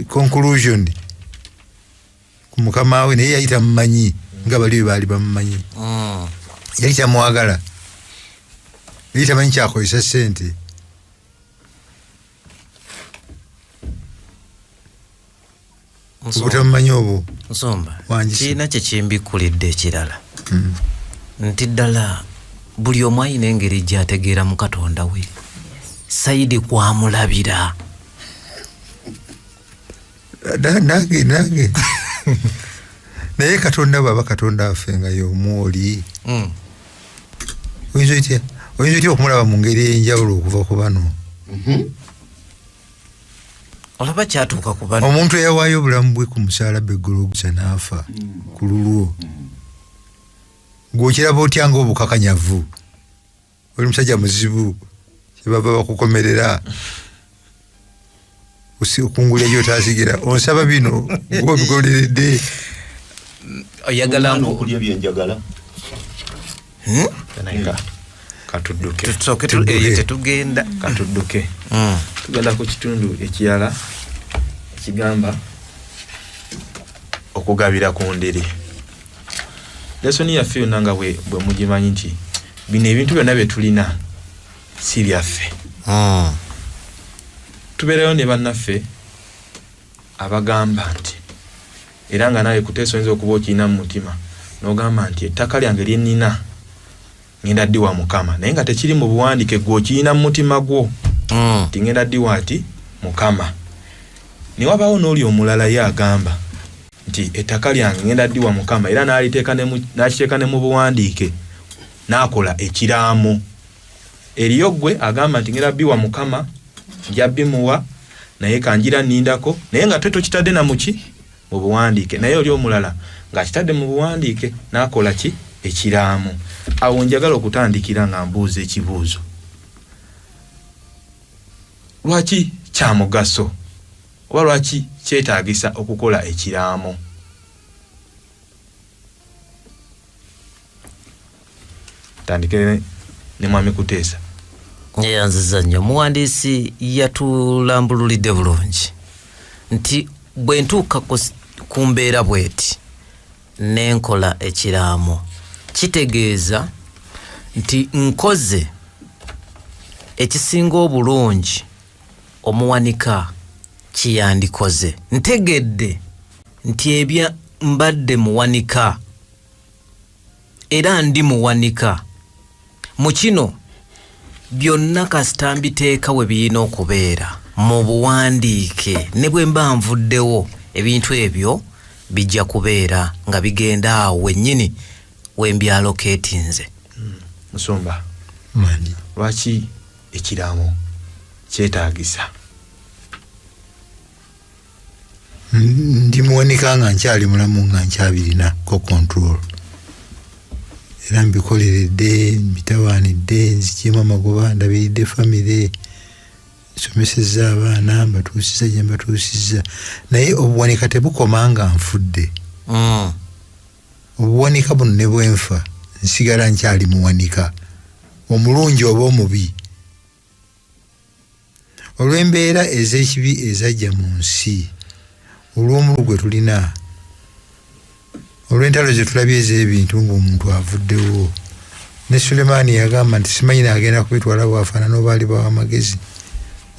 conclusion ku mukama we naye yayita mumanyi nga baliwe baali bamumanyi yali tamwagala yali tamanyi kyakozesa sente obutamumanyi obwo nsomba kiina kyekimbikkulidde ekirala nti ddala buli omu ayina engeri gyategeera mu katonda we sayidi kwamulabira nange naye katonda bwaba katonda waffe nga y'omwoli oyinza otya okumulaba mu ngeri ey'enjawulo okuva ku bano olaba kyatuuka ku bano omuntu eyawaayo obulamu bwe ku musaalaba eggologosa n'afa ku lulwo gw'okiraba otya ng'obukakanyavu oli musajja muzibu kyebava bakukomerera okungula ebyo otasigira onsaba bino ng'obigoleredde oyagala okulya byenjagala katudduke tetugenda katudduke tugenda ku kitundu ekirala ekigamba okugabira ku ndiri lesoni yaffe yonna nga bwe mugimanyi nti bino ebintu byonna bye tulina si byaffe. Tubeerayo ne bannaffe abagamba nti era nga nawe Kuteesa oyinza okuba okirina mu mutima n'ogamba nti ettaka lyange lye nnina ngenda ddiwa Mukama, naye nga tekiri mu buwandiike gwe okirina mu mutima gwo nti ngenda ddiwa ati Mukama. Ne wabaawo n'oli omulala ye agamba nti ettaka lyange ngenda ddiwa Mukama era n'akiteeka ne mu buwandiike n'akola ekiraamo. Eriyo gwe agamba nti ngenda bbiwa Mukama nja bimuwa naye kanjira nnindako, naye nga tokitadde na muki mu buwandiike, naye oli omulala ng'akitadde mu buwandiike n'akola ki ekiraamo. Awo njagala okutandikira nga mbuuza ekibuuzo, lwaki kya mugaso oba lwaki kyetaagisa okukola ekiraamo? Tandikire ne mwami Kuteesa. Nyanziza nnyo omuwandiisi yatulambululidde bulungi nti bwe ntuuka ku mbeera bweti n'enkola ekiraamo kitegeeza nti nkoze ekisinga obulungi omuwanika kiyandikoze. Ntegedde nti ebya mbadde muwanika era ndi muwanika mu kino byonna kasita mbiteeka we birina okubeera mu buwandiike, ne bwe mba nvuddewo ebintu ebyo bijja kubeera nga bigenda awo wennyini we mbyalokeetinze. Musumba, lwaki ekiraamo kyetaagisa? Ndi muwanika nga nkyali mulamu nga nkyabirina ko control. Era mbikoleredde, mbitawaanidde, nzikiemu amagoba, ndabiridde famire, nsomesezza abaana, mbatuusizza gye mbatuusizza. Naye obuwanika tebukoma nga nfudde. Obuwanika buno ne bwenfa nsigala nkyali muwanika, omulungi oba omubi. Olw'embeera ez'ekibi ezajja mu nsi, olw'omulu gwe tulina, olw'entalo ze tulabye ez'ebintu ng'omuntu avuddewo. Ne Sulemaani yagamba nti simanyi naagenda kubitwala bwafaanana oba ali bawamagezi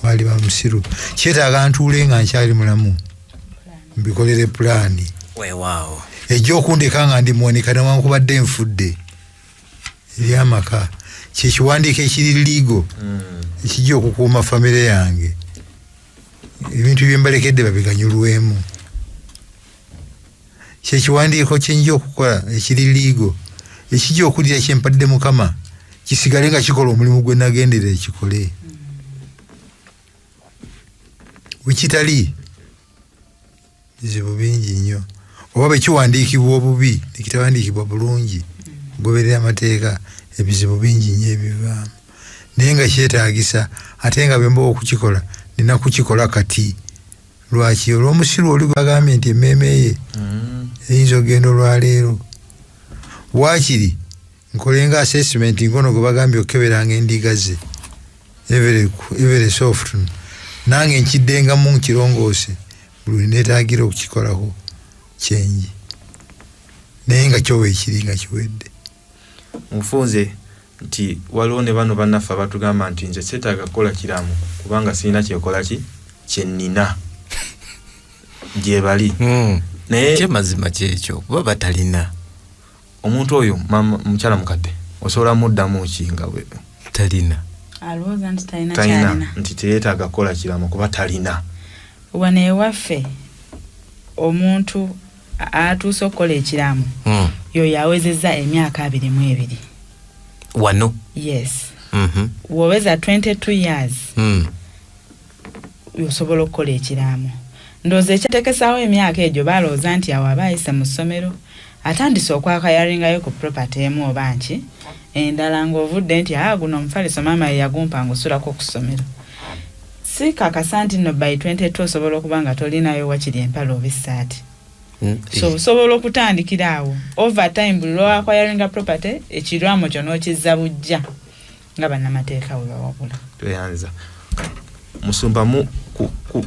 baali bamusiru. Kyetaaga ntuule nga nkyali mulamu mbikolere pulaani weewaawo ejja okundeka nga ndi muwanika newankubadde nfudde eri amaka. Kyekiwandiiko ekiri liigo ekijja okukuuma famire yange, ebintu bye mbalekedde babiganyulwemu. Kyekiwandiiko kyenjja okukola ekiri liigo ekijja okuddira kyempadde Mukama kisigale nga kikola omulimu gwe nagendera ekikole. Wekitali bizibu bingi nnyo, oba bwe kiwandiikibwa obubi nekitawandiikibwa bulungi goberera amateeka, ebizibu bingi nnyo ebivaamu. Naye nga kyetaagisa ate nga bwe mba okukikola nina kukikola kati. Lwaki? Olw'omusiru oli gwagambye nti emmeeme ye eyinza okugenda olwaleero. Waakiri nkolenga assessment ngono gwe bagambye okukeberanga endiga ze every soft, nange nkiddengamu nkirongoose buli neetaagira okukikolako kyenji, naye nga kyowa ekiri nga kiwedde. Nfunze nti waliwo ne bano bannaffe abatugamba nti nze seetaaga kukola kiraamo kubanga sirina kyekola kyennina gye bali. Naye kyemazima kyekyo kuba batalina. Omuntu oyo mukyala mukadde osobola muddamu ki nga bwe talina? Alowooza nti talina kyalina, nti teyeetaaga kukola kiraamo kuba talina. Wano ewaffe omuntu atuuse okukola ekiraamo yoyo awezezza emyaka 22. Wano? Yes. Woweza 22 years yosobola okukola ekiraamo. Ndowooza ekyateekesaawo emyaka egyo balowooza nti awo aba ayise mu ssomero atandise okwakayalingayo ku property emu oba nki endala ng'ovudde nti guno omufaliso maama ye yagumpanga osulako ku ssomero. Si kakasa nti no by 22 osobola okuba nga tolinayo wakiri empala oba essaati. So osobola okutandikira awo overtime buli lwakwayalinga property ekirwamo kyo n'okizza bujja nga bannamateeka bwe bawabula. Tweyanza Musumba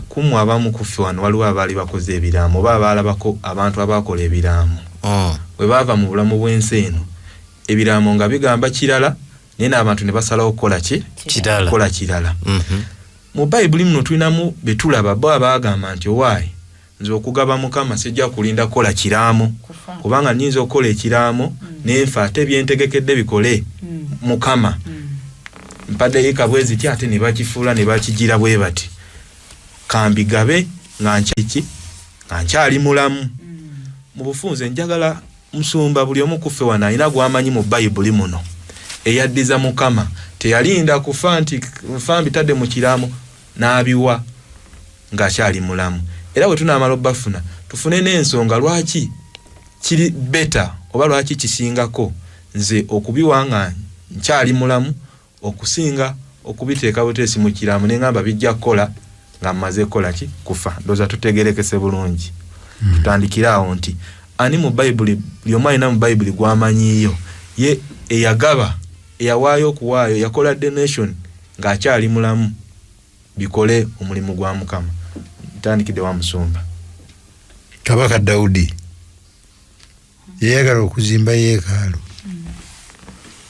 kumwe abamu kuffe wano waliwo abaali bakoze ebiraamu oba abaalabako abantu abaakola ebiraamu bwe bava mu bulamu bw'ensi eno ebiraamo nga bigamba kirala naye n'abantu ne basalawo okukola kola kirala. Mu bayibuli muno tulinamu betulaba bo abagamba nti owaayi nze okugaba Mukama sijja kulinda kola kiraamo kubanga nnyinza okukola ekiraamo nenfa ate byentegekedde bikole Mukama. Mpadde yeka bwezi ki ate ne bakifuula ne bakigira bwe bati kambigabe nga nkyali mulamu. Mu bufunze njagala musumba buli omu kuffe wano alina gwamanyi mu bayibuli muno eyaddiza Mukama teyalinda kufa nti nfa mbitadde mu kiraamo n'abiwa ng'akyali mulamu. Era bwe tunaamala obbafuna tufune n'ensonga lwaki kiri beta oba lwaki kisingako nze okubiwa nga nkyali mulamu okusinga okubiteeka buteesi mu kiraamo ne ngamba bijja kukola nga mmaze kukola ki kufa. Ndowooza tutegerekese bulungi. Tutandikira awo nti ani mu bayibuli buli omu alina mu bayibuli gwamanyiiyo ye eyagaba eyawaayo okuwaayo yakola donation ng'akyali mulamu bikole omulimu gwa Mukama. Ntandikidde wa musumba. Kabaka Daudi yayagala okuzimba yeekaalu.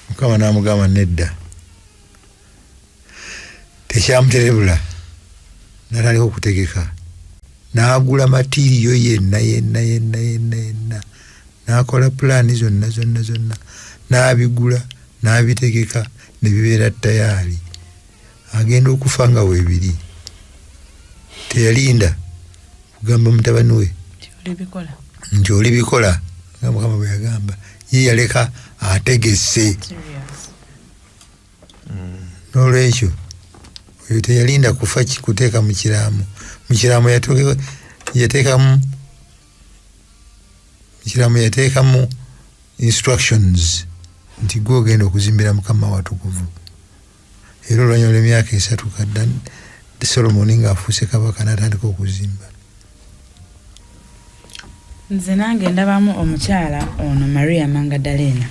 Mukama n'amugamba nedda tekyamuterebula n'atandika okutegeka n'agula matiriyo yenna n'akola pulaani zonna n'abigula n'abitegeka ne bibeera tayali agenda okufa nga weebiri. Teyalinda kugamba mutabani we nti olibikola nga Mukama bwe yagamba. Ye yaleka ategese. N'olwekyo oyo teyalinda kufa kuteeka mu kiraamu. Mu kiraamu yateekamu instructions nti gwe ogenda okuzimbira Mukama watukuvu. Era oluvannyuma lw'emyaka 3 kadda Solomoni ng'afuuse kabaka n'atandika okuzimba. Nze nange ndabamu omukyala ono Maria Magdalena.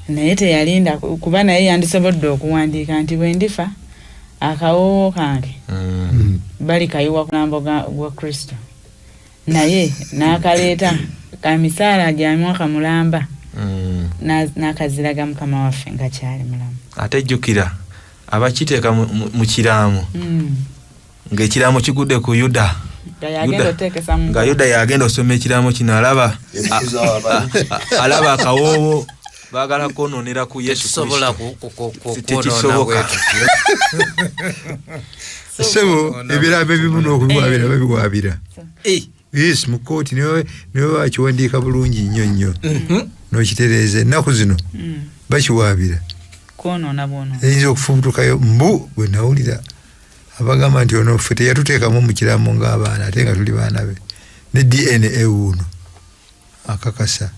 Naye teyalinda kuba naye yandisobodde okuwandiika nti bwe ndifa akawoowo kange bali kayiwa ku lambo gwa Kristo. Naye n'akaleeta kamisaala gya mwaka mulamba n'akaziraga Mukama waffe nga kyali mulamu. Ate jjukira abakiteeka mu kiraamu ng'ekiraamo kigudde ku Yuda nga Yuda yagenda osoma ekiraamo kino alaba akawoowo baagala kwonoonera ku Yesu tekisobola Sebo ebirabo ebimu n'okubiwaabira babiwaabira. Yes, mu kooti niwe wakiwandiika bulungi nnyo n'okitereeza ennaku zino bakiwaabira. Eyinza okufubutukayo mbu bwe nawulira abagamba nti ono ffe teyatuteekamu mu kiraamo ng'abaana ate nga tuli baana be ne DNA wuuno akakasa.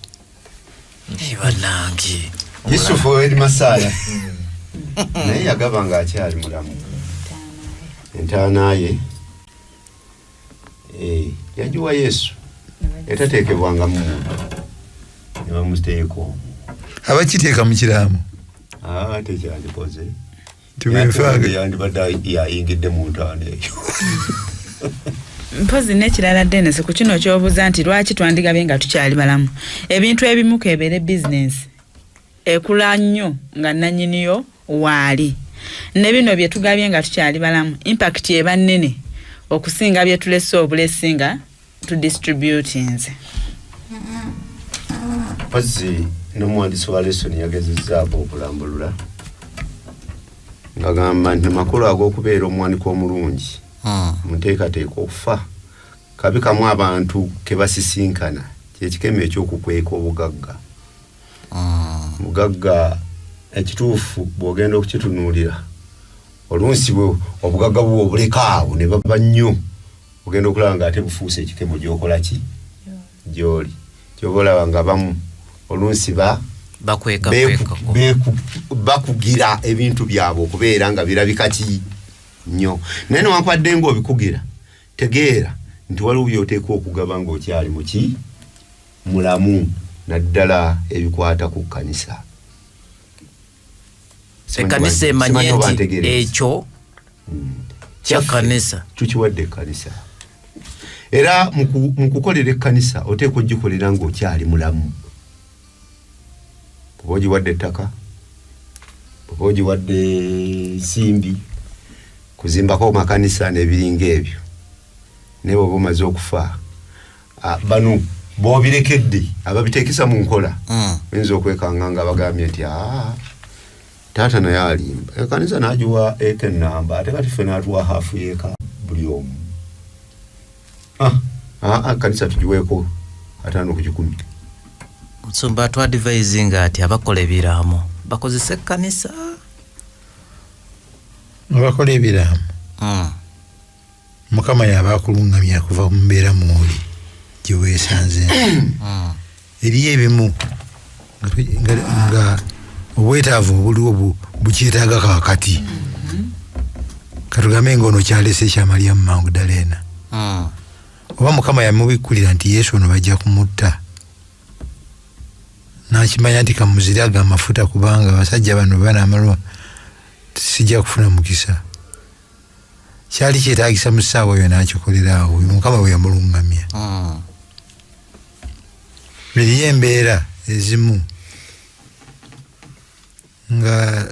Banange Yusufu eri Masaaya naye yagaba ng'akyali mulamu. Entaana ye yajuwa Yesu etateekebwanga mu ne bamuteeko abakiteeka mu kiraamu tekyandikoze tubefanga yayingidde mu ntaana eyo. Mpozi n'ekirala Dennis ku kino ky'obuuza nti lwaki twandigabye nga tukyali balamu. Ebintu ebimu kebeere bizinensi ekula nnyo nga nannyiniyo waali. Ne bino bye tugabye nga tukyali balamu impact eba nnene okusinga bye tulese obulesinga tu distributinze. Mpozi n'omuwandiisi wa lesoni yagezezzaako okulambulula ng'agamba nti amakulu ag'okubeera omuwanika omulungi munteekateeka okufa kabi kamu abantu ke basisinkana kyekikemo ekyokukweka obugagga. Mugagga ekituufu bw'ogenda okukitunuulira olunsi obugagga bwo obuleka awo ne baba nnyo ogenda okulaba ng'ate bufuuse ekikemo gy'okola ki gy'oli kyoba olaba nga bamu olunsi bakugira ebintu byabwe okubeera nga birabika ki nnyo. Naye newankwadde ng'obikugira tegeera nti waliwo by'oteekwa okugaba ng'okyali muki mulamu naddala ebikwata ku kkanisa. Ekkanisa emanye nti ekyo kya kkanisa tukiwadde ekkanisa. era mukukolera ekkanisa oteekwa ogikolera ng'okyali mulamu. Bw'oba ogiwadde ettaka, bw'oba ogiwadde nsimbi kuzimbako makanisa n'ebiringa ebyo, naye bw'oba omaze okufa bano bw'obirekedde ababiteekesa mu nkola oyinza okwekanga nga bagambye nti taata naye alimba ekkanisa n'agiwa eka ennamba ate kati ffe n'atuwa haafu yeeka buli omu. Kanisa tugiweeko 5 ku 10. Musumba atwadvisinga ati abakola ebiraamo bakozesa ekkanisa. Abakola ebiraamo Mukama yabakulungamya kuva mu mbeera mwoli gye weesanze. Eriyo ebimu nga obwetaavu obuliwo bukyetaaga kaakati. Katugambe ng'ono kyalese ekya Mariamu Magdalena. Oba Mukama yamubikkulira nti Yesu ono bajja kumutta. N'akimanya nti kamuziraga amafuta kubanga abasajja bano banaamala sijja kufuna mukisa. Kyali kyetaagisa mu ssaawa yo n'akikoleraawo Mukama bwe yamulungamya. Eriyo embeera ezimu nga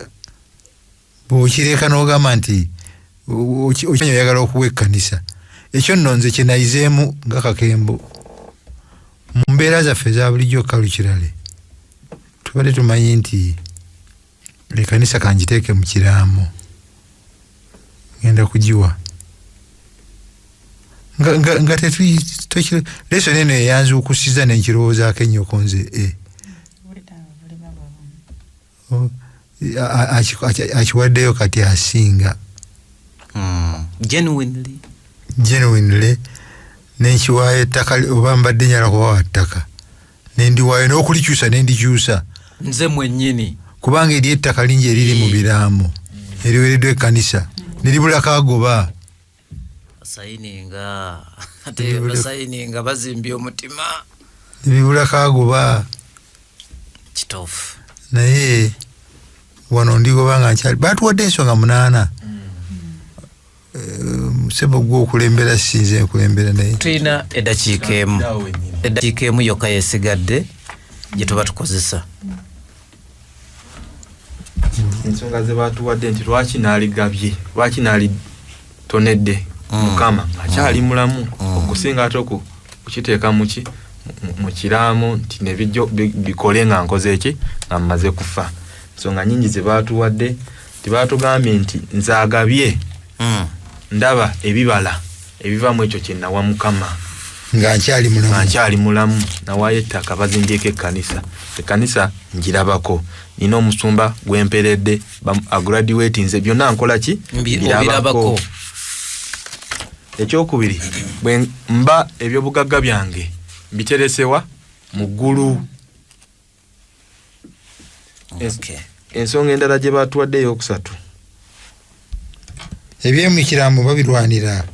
bw'okireka n'ogamba nti okimanya oyagala okuwa ekkanisa. Ekyo nno nze kye nayizeemu nga Kakembo mu mbeera zaffe eza bulijjo kalukirale tubadde tumanyi nti ekkanisa kangiteeke mu kiraamo ngenda kugiwa nga leso neno eyanzuukusiza nenkirowoozaako ennyoko nze akiwaddeyo kati asinga genuinely nenkiwaayo ettaka oba mbadde nyala kubawa ttaka nendiwaayo n'okulikyusa nendikyusa nze mwennyini kubanga eri ettaka lingi eriri mu biraamo eriwereddwa ekkanisa neribulako agoba basayininga bazimbye omutima nebibulako agoba kituufu. Naye wano ndigoba nga nkyali batuwadde ensonga 8 sebo gw'okulembera sinze nkulembera naye tulina eddakiika emu yokka yesigadde gye tuba tukozesa. Ensonga ze batuwadde nti lwaki naaligabye lwaki naalitonedde Mukama akyali mulamu okusinga ate okukiteeka mu kiraamo nti nebijjo bikole nga nkoze eki nga mmaze kufa. Ensonga nnyingi ze batuwadde tibatugambye nti nzaagabye ndaba ebibala ebiva mu ekyo kye nawa Mukama nga nkyali mulamu nawaayo ettaka bazimbyeko ekkanisa ngirabako. Nina omusumba gwemperedde agraduate nze byonna nkola ki mbirabako. Ekyokubiri bwe mba ebyobugagga byange mbiteresewa mu ggulu. Ensonga endala gye batuwadde eyokusatu ebyemukiraamo babirwanira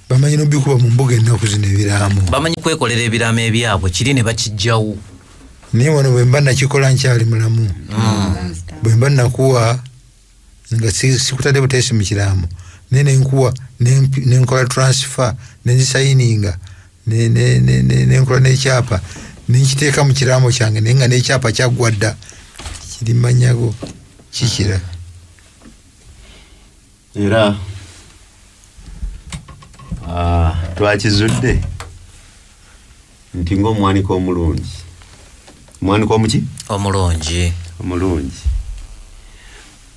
bamanyi nobikuba mu mbuga ennaku zino ebiraamo bamanyi kwekolera ebiraamo ebyabwe kiri ne bakijjawo. Naye wano bwe mba nakikola nkyali mulamu bwe mba nakuwa nga sikutadde buteesi mu kiraamo naye nenkuwa nenkola transfer nenzisayininga nenkola n'ekyapa nenkiteeka mu kiraamo kyange naye nga n'ekyapa kyaggwa dda kirimanyago kikira. Era twakizudde nti ng'omwanika omulungi mwanika omuki omulungi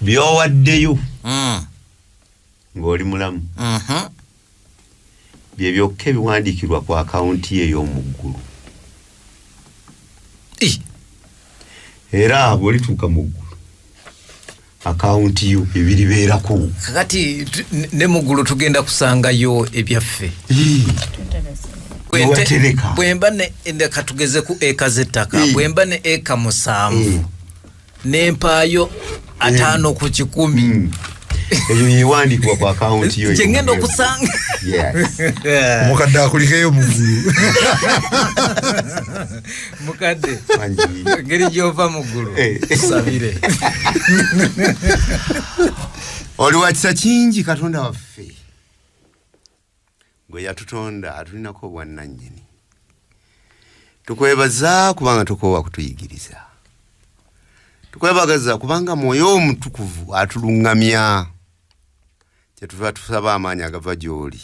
byowaddeyo ng'oli mulamu bye byokka ebiwandiikirwa ku akawunti ye ey'omuggulu. Era bw'olituuka mu ggulu akawunti yo ebiribeerako kakati ne muggulu tugenda kusangayo ebyaffe bwemba ndeka tugeze ku eka z'ettaka bwemba ne eka 7 n'empaayo 5 ku 10 eyo yewandiikibwa ku akawunti yo kyengenda okusanga omukadde akulikeyo muggulu mukadde ngeri gyova muggulu sabire oli wa kisa kingi Katonda waffe gwe yatutonda atulinako obwannannyini. Tukwebaza kubanga tukoowa kutuyigiriza. Tukwebagaza kubanga mwoyo omutukuvu atulungamya. Kyetuva tusaba amaanyi agava gy'oli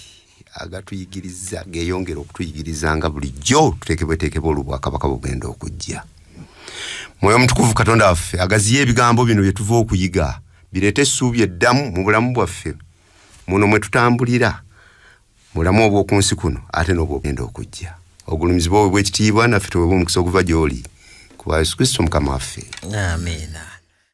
agatuyigiriza geeyongera okutuyigirizanga bulijjo tuteekebweteekebwa olubwakabaka bugenda okujja. Mwoyo omutukuvu Katonda waffe agaziye ebigambo bino bye tuva okuyiga bireete essuubi eddamu mu bulamu bwaffe muno mwe tutambulira mulamu obw'oku nsi kuno ate n'obwogenda okujja. Ogulumizibwa obw'ekitiibwa naffe tuweebwa omukisa oguva gy'oli ku bwa Yesu Kristo Mukama waffe. Amiina.